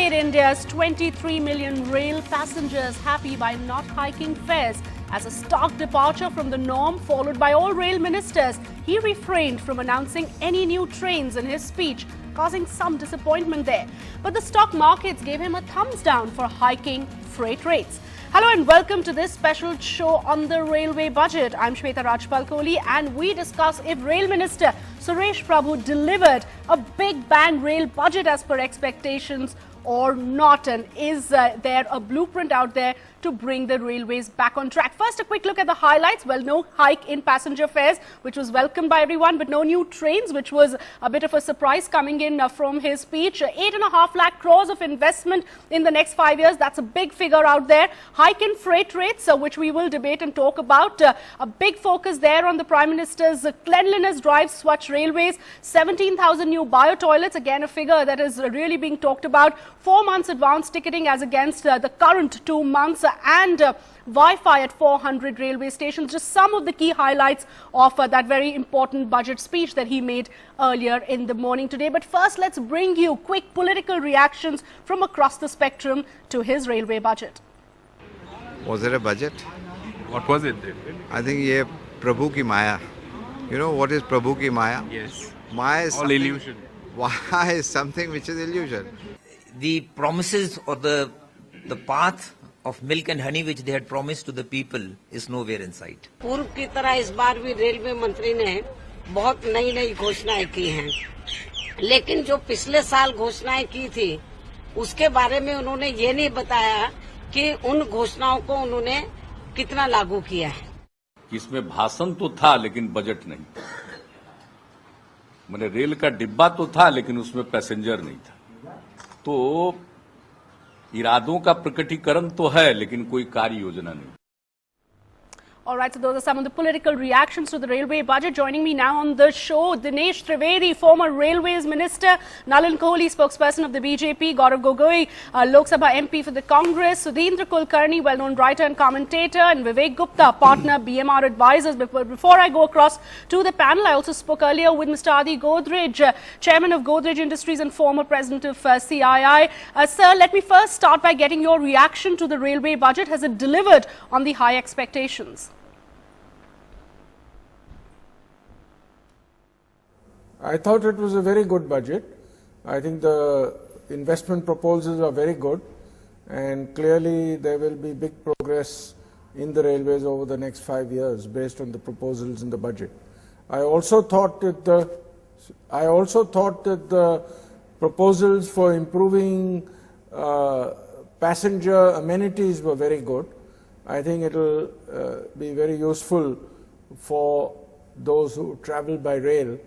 made India's 23 million rail passengers happy by not hiking fares. As a stark departure from the norm followed by all rail ministers, he refrained from announcing any new trains in his speech, causing some disappointment there. But the stock markets gave him a thumbs down for hiking freight rates. Hello and welcome to this special show on the railway budget. I'm Shweta Rajpal-Kohli and we discuss if Rail Minister Suresh Prabhu delivered a big bang rail budget as per expectations or not, and is there a blueprint out there to bring the railways back on track. First, a quick look at the highlights. Well, no hike in passenger fares, which was welcomed by everyone, but no new trains, which was a bit of a surprise coming in from his speech. 8.5 lakh crores of investment in the next 5 years. That's a big figure out there. Hike in freight rates, which we will debate and talk about. A big focus there on the Prime Minister's cleanliness drive, Swachh Railways. 17,000 new bio toilets, again a figure that is really being talked about. 4 months advance ticketing as against the current 2 months, and Wi-Fi at 400 railway stations. Just some of the key highlights of that very important budget speech that he made earlier in the morning today. But first, let's bring you quick political reactions from across the spectrum to his railway budget. Was it a budget? What was it then? I think ye Prabhu ki Maya. You know what is Prabhu ki Maya? Yes. Maya is All illusion. Maya is something which is illusion. The promises or the path of milk and honey which they had promised to the people is nowhere in sight. पूर्व की तरह इस बार भी railway मंत्री ने बहुत नई नई घोषणाएं की हैं, लेकिन जो पिछले साल घोषणाएं की थी उसके बारे में उन्होंने ये नहीं बताया कि उन घोषणाओं को उन्होंने कितना लागू किया है. इसमें भाषण तो था लेकिन बजट नहीं. मैंने रेल का डिब्बा तो था लेकिन उसमें पैसेंजर नहीं था. तो इरादों का प्रकटीकरण तो है लेकिन कोई कार्य योजना नहीं. All right, so those are some of the political reactions to the railway budget. Joining me now on the show, Dinesh Trivedi, former Railways Minister, Nalin Kohli, spokesperson of the BJP, Gaurav Gogoi, Lok Sabha MP for the Congress, Sudhindra Kulkarni, well-known writer and commentator, and Vivek Gupta, partner, BMR Advisors. Before I go across to the panel, I also spoke earlier with Mr. Adi Godrej, chairman of Godrej Industries and former president of CII. Sir, let me first start by getting your reaction to the railway budget. Has it delivered on the high expectations? I thought it was a very good budget. I think the investment proposals are very good, and clearly there will be big progress in the railways over the next 5 years based on the proposals in the budget. I also thought that the proposals for improving passenger amenities were very good. I think it will be very useful for those who travel by rail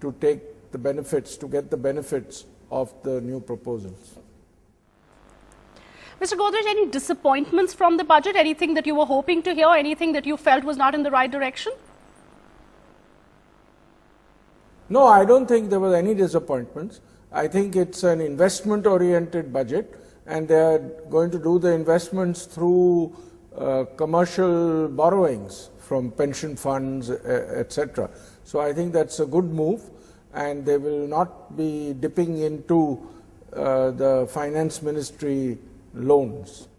to take the benefits, to get the benefits of the new proposals. Mr. Godrej, any disappointments from the budget? Anything that you were hoping to hear? Anything that you felt was not in the right direction? No, I don't think there were any disappointments. I think it's an investment-oriented budget, and they are going to do the investments through commercial borrowings from pension funds, etc. So I think that's a good move, and they will not be dipping into the finance ministry loans.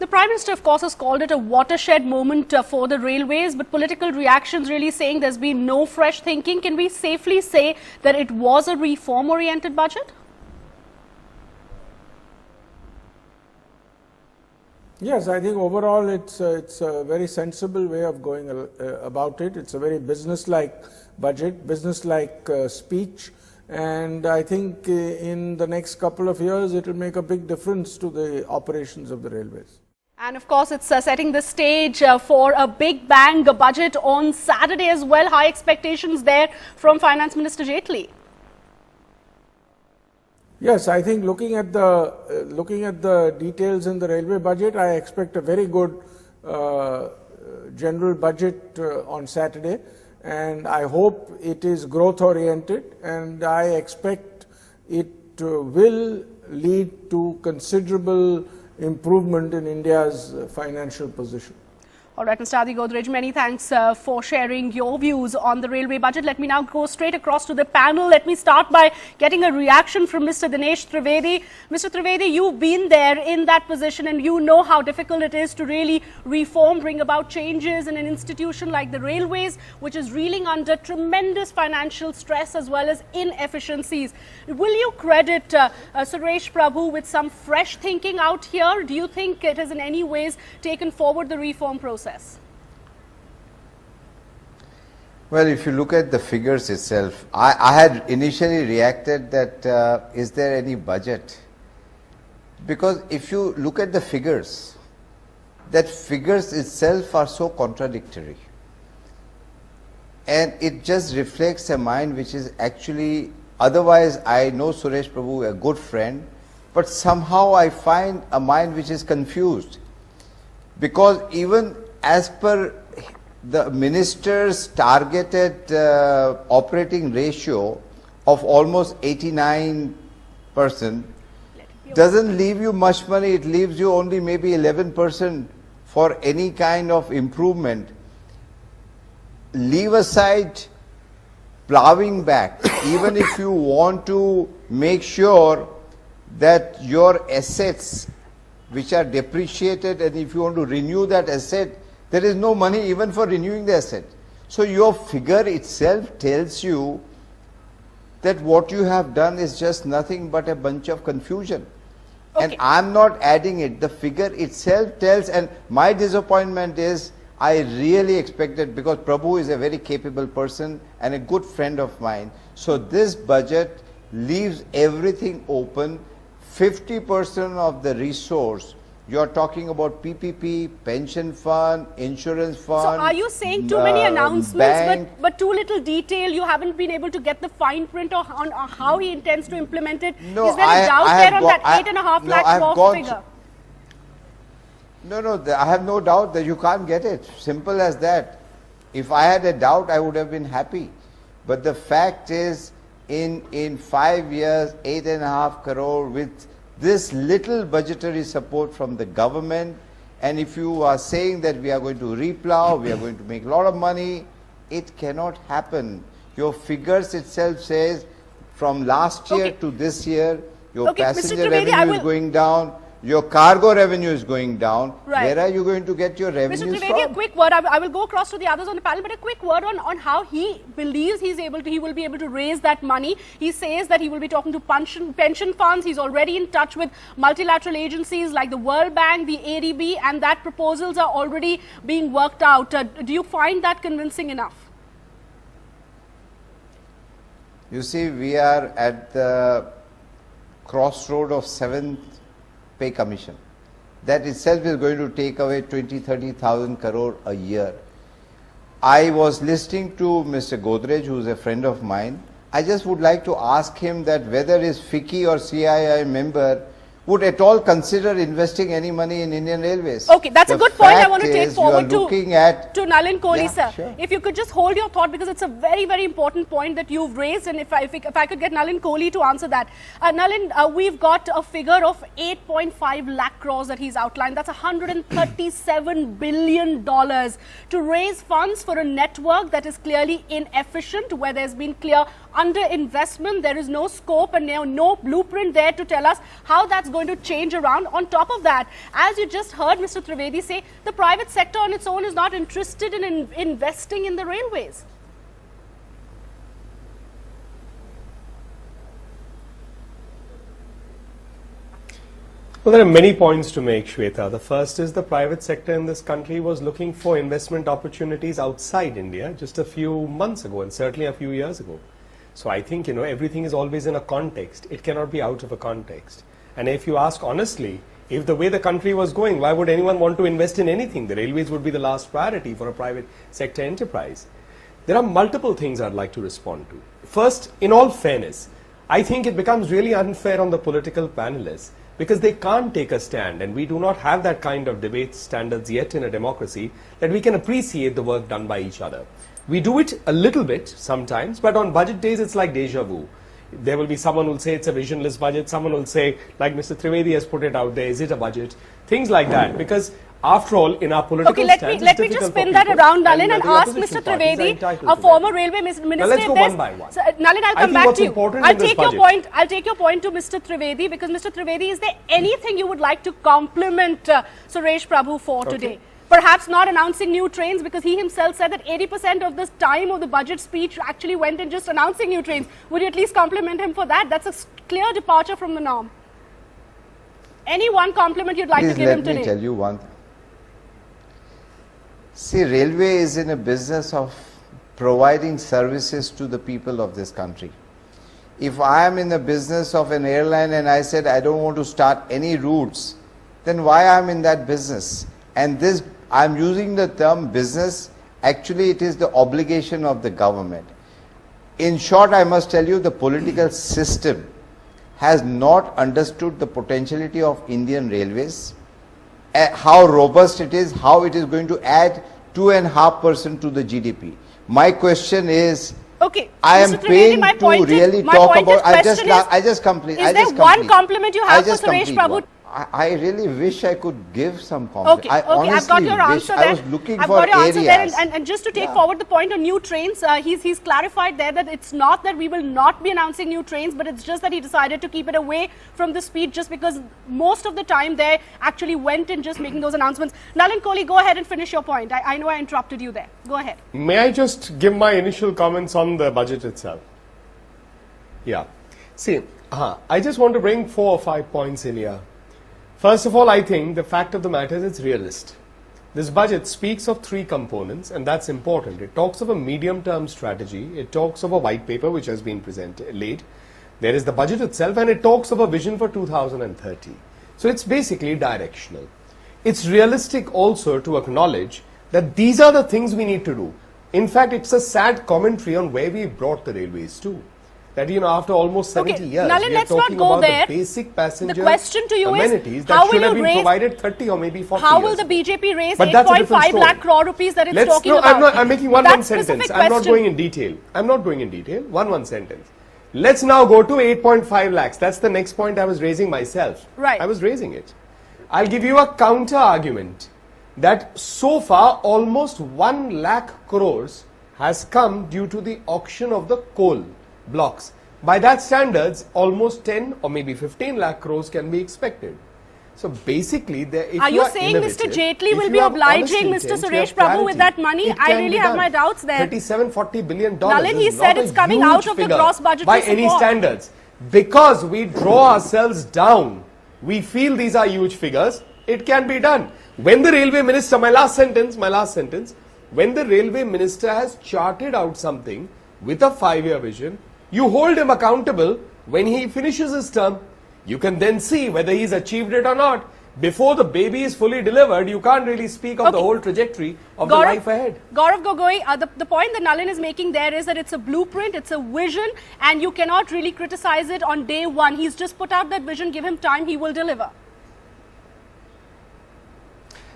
The Prime Minister, of course, has called it a watershed moment for the railways, but political reactions really saying there's been no fresh thinking. Can we safely say that it was a reform-oriented budget? Yes, I think overall it's a very sensible way of going about it. It's a very business-like budget, business-like speech, and I think in the next couple of years it will make a big difference to the operations of the railways. And of course, it's setting the stage for a big bang budget on Saturday as well. High expectations there from Finance Minister Jaitley. Yes, I think looking at the details in the railway budget, I expect a very good general budget on Saturday, and I hope it is growth oriented, and I expect it will lead to considerable improvement in India's financial position. All right, Mr. Adi Godrej, many thanks for sharing your views on the railway budget. Let me now go straight across to the panel. Let me start by getting a reaction from Mr. Dinesh Trivedi. Mr. Trivedi, you've been there in that position and you know how difficult it is to really reform, bring about changes in an institution like the railways, which is reeling under tremendous financial stress as well as inefficiencies. Will you credit Suresh Prabhu with some fresh thinking out here? Do you think it has in any ways taken forward the reform process? Well, if you look at the figures itself, I had initially reacted that is there any budget? Because if you look at the figures, that figures itself are so contradictory. And it just reflects a mind which is actually, otherwise I know Suresh Prabhu a good friend, but somehow I find a mind which is confused. Because even as per the minister's targeted operating ratio of almost 89% doesn't leave you much money. It leaves you only maybe 11% for any kind of improvement. Leave aside plowing back, even if you want to make sure that your assets which are depreciated, and if you want to renew that asset, there is no money even for renewing the asset. So your figure itself tells you that what you have done is just nothing but a bunch of confusion. Okay. And I'm not adding it. The figure itself tells, and my disappointment is I really expected, because Prabhu is a very capable person and a good friend of mine. So this budget leaves everything open. 50% of the resource, you're talking about PPP, pension fund, insurance fund. So are you saying too many announcements but too little detail? You haven't been able to get the fine print on how he intends to implement it? No, is there a doubt there on that 8.5 lakh crore figure? No, I have no doubt that you can't get it. Simple as that. If I had a doubt, I would have been happy. But the fact is, in 5 years, 8.5 crore with this little budgetary support from the government, and if you are saying that we are going to replow, we are going to make a lot of money, it cannot happen. Your figures itself says from last year to this year, your passenger revenue is going down. Your cargo revenue is going down. Right. Where are you going to get your revenues from? Mr. Trivedi, a quick word. I will go across to the others on the panel, but a quick word on how he believes he will be able to raise that money. He says that he will be talking to pension funds. He's already in touch with multilateral agencies like the World Bank, the ADB, and that proposals are already being worked out. Do you find that convincing enough? You see, we are at the crossroad of 7th pay commission. That itself is going to take away 20,000-30,000 crore a year. I was listening to Mr. Godrej, who is a friend of mine. I just would like to ask him that whether his FICCI or CII member would at all consider investing any money in Indian Railways. Okay, that's a good point I want to take forward to Nalin Kohli, yeah, sir. Sure. If you could just hold your thought, because it's a very, very important point that you've raised, and if I could get Nalin Kohli to answer that. Nalin, we've got a figure of 8.5 lakh crores that he's outlined. That's $137 billion to raise funds for a network that is clearly inefficient, where there's been clear underinvestment. There is no scope and no blueprint there to tell us how that's going to change around. On top of that, as you just heard Mr. Trivedi say, the private sector on its own is not interested in investing in the railways. Well, there are many points to make, Shweta. The first is the private sector in this country was looking for investment opportunities outside India just a few months ago, and certainly a few years ago. So I think, everything is always in a context. It cannot be out of a context. And if you ask honestly, if the way the country was going, why would anyone want to invest in anything? The railways would be the last priority for a private sector enterprise. There are multiple things I'd like to respond to. First, in all fairness, I think it becomes really unfair on the political panelists because they can't take a stand, and we do not have that kind of debate standards yet in a democracy that we can appreciate the work done by each other. We do it a little bit sometimes, but on budget days it's like deja vu. There will be someone who will say it's a visionless budget. Someone will say, like Mr. Trivedi has put it out there, is it a budget? Things like that. Because after all, in our political Okay, stance, let me just spin that around, Nalin, and ask Mr. Trivedi, a former railway minister. Now let's go one by one. So, Nalin, I'll come back to you. I'll take your point to Mr. Trivedi, because Mr. Trivedi, is there anything you would like to compliment Suresh Prabhu for today? Perhaps not announcing new trains, because he himself said that 80% of this time of the budget speech actually went in just announcing new trains. Would you at least compliment him for that? That's a clear departure from the norm. Any one compliment you'd like to give him today? Let me tell you one thing. See, railway is in a business of providing services to the people of this country. If I am in the business of an airline and I said I don't want to start any routes, then why I'm in that business? And this, I'm using the term business, actually it is the obligation of the government. In short, I must tell you, the political system has not understood the potentiality of Indian railways, how robust it is, how it is going to add 2.5% to the GDP. My question is, okay, I am Mr. Trivedi, paying my to pointed- really my talk pointed about. question I just complete. Is there one compliment you have for Suresh Prabhu? I really wish I could give some compliment. Okay, I okay, I've got your honestly wish. answer there. I was looking I've for got your answer there, areas. and just to take forward the point on new trains, he's clarified there that it's not that we will not be announcing new trains, but it's just that he decided to keep it away from the speech, just because most of the time they actually went in just making those announcements. Nalin Kohli, go ahead and finish your point. I know I interrupted you there. Go ahead. May I just give my initial comments on the budget itself? Yeah. See, I just want to bring 4 or 5 points in here. First of all, I think the fact of the matter is it's realist. This budget speaks of 3 components, and that's important. It talks of a medium-term strategy. It talks of a white paper which has been laid. There is the budget itself, and it talks of a vision for 2030. So it's basically directional. It's realistic also to acknowledge that these are the things we need to do. In fact, it's a sad commentary on where we brought the railways to. That, you know, after almost 70 years, Nalin, we are let's not talking go about there. the basic passenger The question to you amenities is, that how should will have you been raise, provided 30 or maybe 40 how years will the ago. BJP raise But that's a different 8.5 story. lakh crore rupees that it's talking about? I'm making one That sentence. specific I'm not question. going in detail. I'm not going in detail. One sentence. Let's now go to 8.5 lakhs. That's the next point I was raising myself. Right. I was raising it. I'll give you a counter argument that so far almost 1 lakh crores has come due to the auction of the coal blocks. By that standards, almost 10 or maybe 15 lakh crores can be expected. So basically, are you saying Mr. Jaitley will be obliging Mr. Suresh Prabhu with that money? I really have my doubts there. $37-40 billion. Nalin, he said it's coming out of the gross budgetary by any support. standards. Because we draw ourselves down, we feel these are huge figures, it can be done. When the railway minister, my last sentence, when the railway minister has charted out something with a 5-year vision, you hold him accountable when he finishes his term. You can then see whether he's achieved it or not. Before the baby is fully delivered, you can't really speak of the whole trajectory of the life ahead. Gaurav Gogoi, the point that Nalin is making there is that it's a blueprint, it's a vision, and you cannot really criticize it on day one. He's just put out that vision, give him time, he will deliver.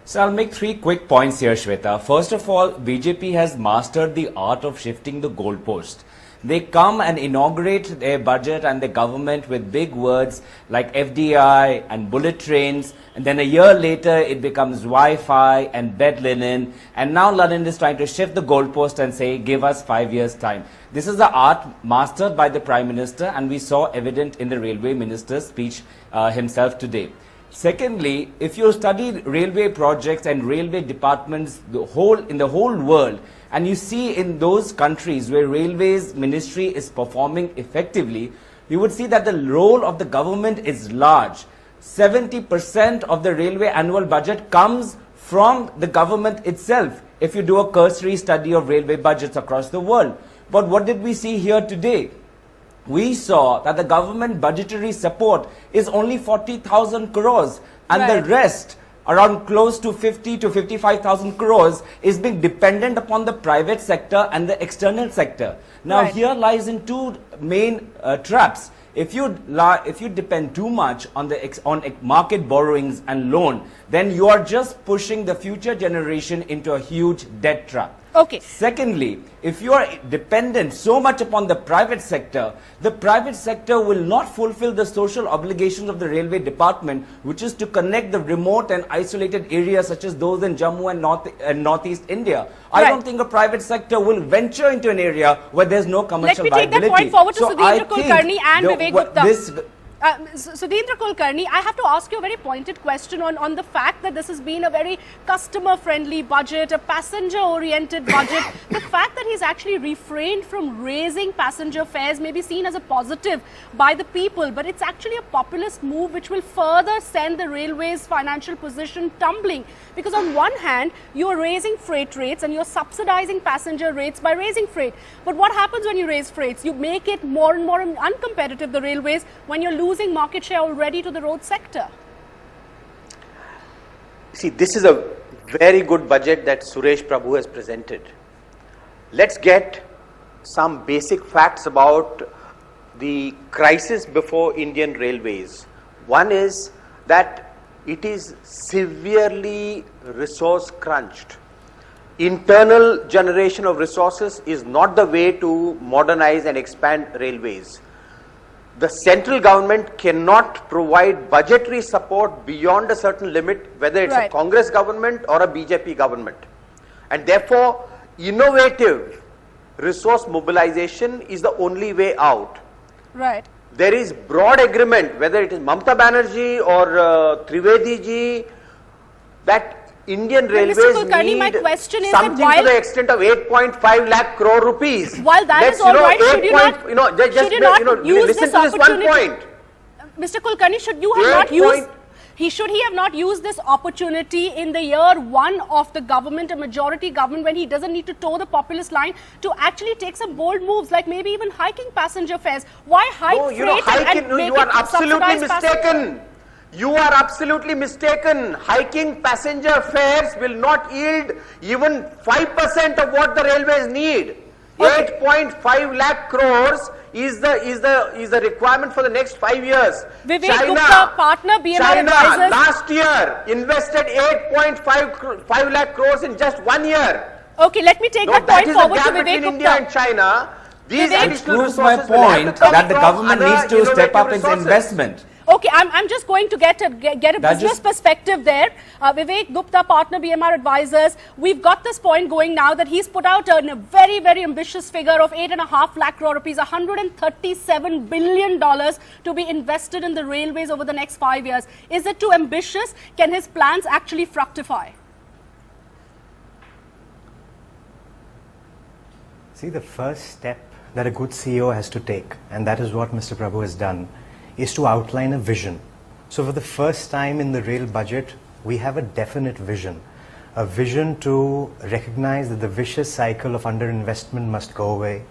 So I'll make 3 quick points here, Shweta. First of all, BJP has mastered the art of shifting the goalpost. They come and inaugurate their budget and the government with big words like FDI and bullet trains, and then a year later it becomes Wi-Fi and bed linen, and now Nalin is trying to shift the goalpost and say, give us 5 years time. This is the art mastered by the Prime Minister, and we saw evident in the Railway Minister's speech himself today. Secondly, if you study railway projects and railway departments in the whole world, and you see in those countries where railways ministry is performing effectively, you would see that the role of the government is large. 70% of the railway annual budget comes from the government itself, if you do a cursory study of railway budgets across the world. But what did we see here today? We saw that the government budgetary support is only 40,000 crores, and the rest, around close to 50 to 55,000 crores, is being dependent upon the private sector and the external sector. Now here lies in 2 main traps. If you depend too much on market borrowings and loan, then you are just pushing the future generation into a huge debt trap. Okay. Secondly, if you are dependent so much upon the private sector will not fulfill the social obligations of the railway department, which is to connect the remote and isolated areas such as those in Jammu and Northeast India. I don't think a private sector will venture into an area where there's no commercial viability. Let me take that point forward to Sudhindra Kulkarni and Vivek Gupta. Sudhindra Kulkarni, I have to ask you a very pointed question on the fact that this has been a very customer-friendly budget, a passenger-oriented budget. The fact that he's actually refrained from raising passenger fares may be seen as a positive by the people, but it's actually a populist move which will further send the railway's financial position tumbling. Because on one hand, you're raising freight rates and you're subsidizing passenger rates by raising freight. But what happens when you raise freights? You make it more and more uncompetitive, the railways, when you're losing market share already to the road sector. See, this is a very good budget that Suresh Prabhu has presented. Let's get some basic facts about the crisis before Indian Railways. One is that it is severely resource crunched. Internal generation of resources is not the way to modernize and expand railways. The central government cannot provide budgetary support beyond a certain limit, whether it's a Congress government or a BJP government. And therefore, innovative resource mobilization is the only way out. Right. There is broad agreement, whether it is Mamata Banerjee or Trivedi ji, that Indian Railways Kulkarni, my need question is something to the extent of 8.5 lakh crore rupees. While that is all right, should you not use listen this to this opportunity? one point. Mr. Kulkarni, should he have not used this opportunity in the year one of the government, a majority government, when he doesn't need to toe the populist line, to actually take some bold moves, like maybe even hiking passenger fares? Why hike freight you are absolutely mistaken. You are absolutely mistaken. Hiking passenger fares will not yield even 5% of what the railways need. 8.5 lakh crores is the requirement for the next 5 years. Vivek Gupta, partner BMR advisors, last year invested 8.5 lakh crores in just 1 year. Okay, let me take that point forward to Vivek between Gupta. India and China. These It proves my point that the government needs to step up its investment. Okay, I'm just going to get a business perspective there. Vivek Gupta, partner BMR advisors, we've got this point going now that he's put out a very, very ambitious figure of 8.5 lakh crore rupees, $137 billion to be invested in the railways over the next 5 years. Is it too ambitious? Can his plans actually fructify? See, the first step that a good CEO has to take, and that is what Mr. Prabhu has done, is to outline a vision. So for the first time in the rail budget, we have a definite vision. A vision to recognize that the vicious cycle of underinvestment must go away.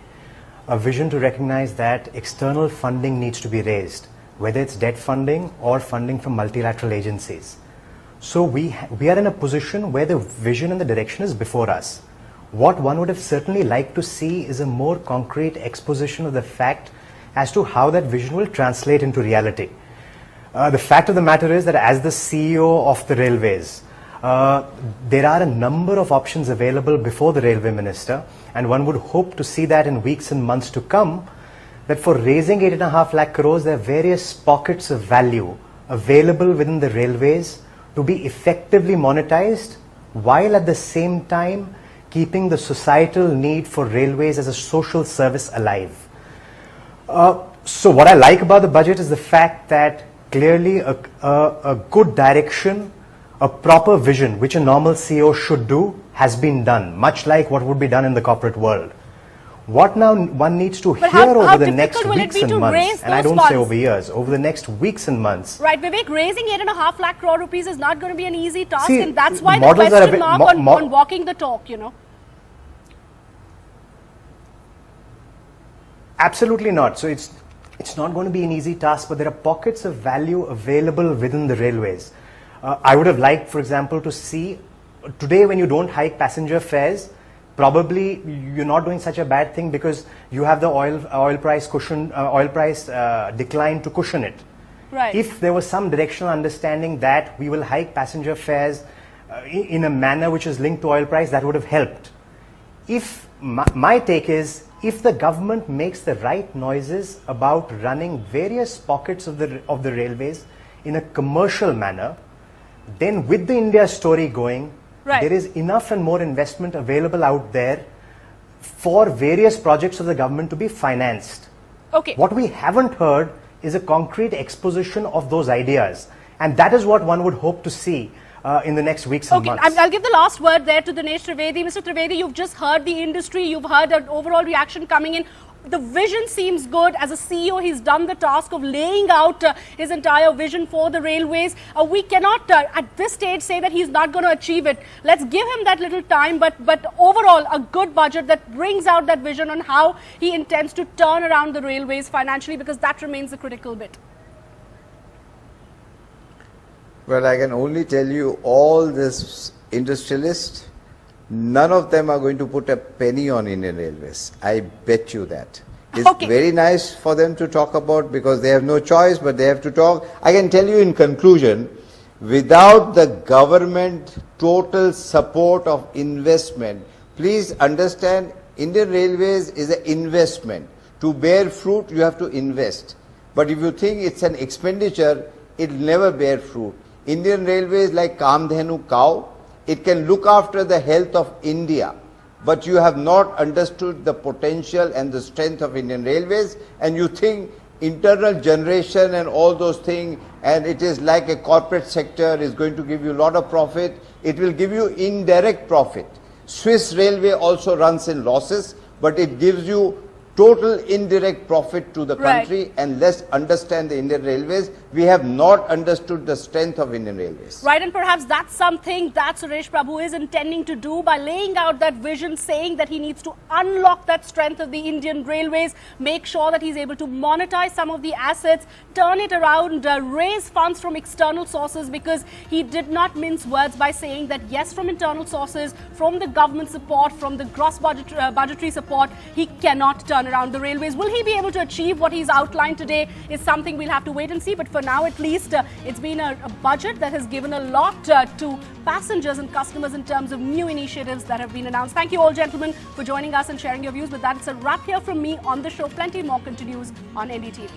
A vision to recognize that external funding needs to be raised, whether it's debt funding or funding from multilateral agencies. So we are in a position where the vision and the direction is before us. What one would have certainly liked to see is a more concrete exposition of the fact as to how that vision will translate into reality. The fact of the matter is that as the CEO of the railways, there are a number of options available before the railway minister, and one would hope to see that in weeks and months to come, that for raising 8.5 lakh crores, there are various pockets of value available within the railways to be effectively monetized, while at the same time keeping the societal need for railways as a social service alive. So what I like about the budget is the fact that clearly a good direction, a proper vision, which a normal CEO should do, has been done, much like what would be done in the corporate world. What now one needs to hear over the next weeks and months, and I don't say over years, over the next weeks and months. Right, Vivek, raising 8.5 lakh crore rupees is not going to be an easy task, and that's why the question mark on walking the talk, you know. Absolutely not. So it's not going to be an easy task, but there are pockets of value available within the railways. I would have liked, for example, to see today when you don't hike passenger fares, probably you're not doing such a bad thing because you have the oil price decline to cushion it. Right. If there was some directional understanding that we will hike passenger fares in a manner which is linked to oil price, that would have helped. If my take is, if the government makes the right noises about running various pockets of the railways in a commercial manner, then with the India story going, there is enough and more investment available out there for various projects of the government to be financed. Okay. What we haven't heard is a concrete exposition of those ideas, and that is what one would hope to see in the next weeks and months. I'll give the last word there to Dinesh Trivedi. Mr. Trivedi, you've just heard the industry, you've heard an overall reaction coming in. The vision seems good. As a CEO, he's done the task of laying out his entire vision for the railways. We cannot, at this stage, say that he's not going to achieve it. Let's give him that little time, but overall, a good budget that brings out that vision on how he intends to turn around the railways financially, because that remains the critical bit. Well, I can only tell you, all this industrialists, none of them are going to put a penny on Indian Railways. I bet you that. It's very nice for them to talk about, because they have no choice, but they have to talk. I can tell you in conclusion, without the government total support of investment, please understand, Indian Railways is an investment. To bear fruit, you have to invest. But if you think it's an expenditure, it will never bear fruit. Indian Railways, like Kamdhenu cow, it can look after the health of India, but you have not understood the potential and the strength of Indian Railways, and you think internal generation and all those things, and it is like a corporate sector is going to give you a lot of profit. It will give you indirect profit. Swiss Railway also runs in losses, but it gives you total indirect profit to the country. And let's understand the Indian Railways. We have not understood the strength of Indian Railways. Right, and perhaps that's something that Suresh Prabhu is intending to do by laying out that vision, saying that he needs to unlock that strength of the Indian Railways, make sure that he's able to monetize some of the assets, turn it around, raise funds from external sources, because he did not mince words by saying that yes, from internal sources, from the government support, from the gross budgetary support, he cannot turn around the railways. Will he be able to achieve what he's outlined today is something we'll have to wait and see. But for now, at least, it's been a budget that has given a lot to passengers and customers in terms of new initiatives that have been announced. Thank you all, gentlemen, for joining us and sharing your views. With that, it's a wrap here from me on the show. Plenty more continues on NDTV.